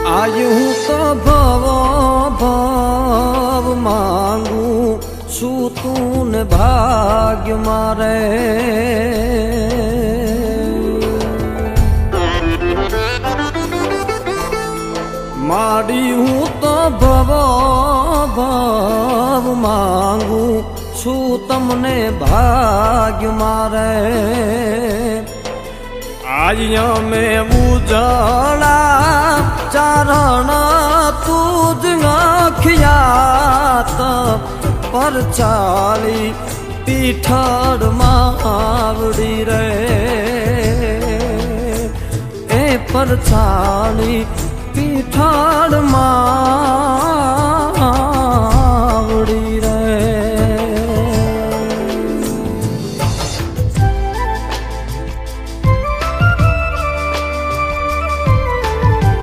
આયુ તો ભવ માંગુ છું તું ને ભાગ્ય મારે માડી હું તો ભવ માંગુ છું તમને ભાગ્ય મારે આયા મેં ઉજળા ચારણ તુજ આખિયાત પર ચાલી પીઠળ માવડી રે એ પર ચાલી પીઠળ માં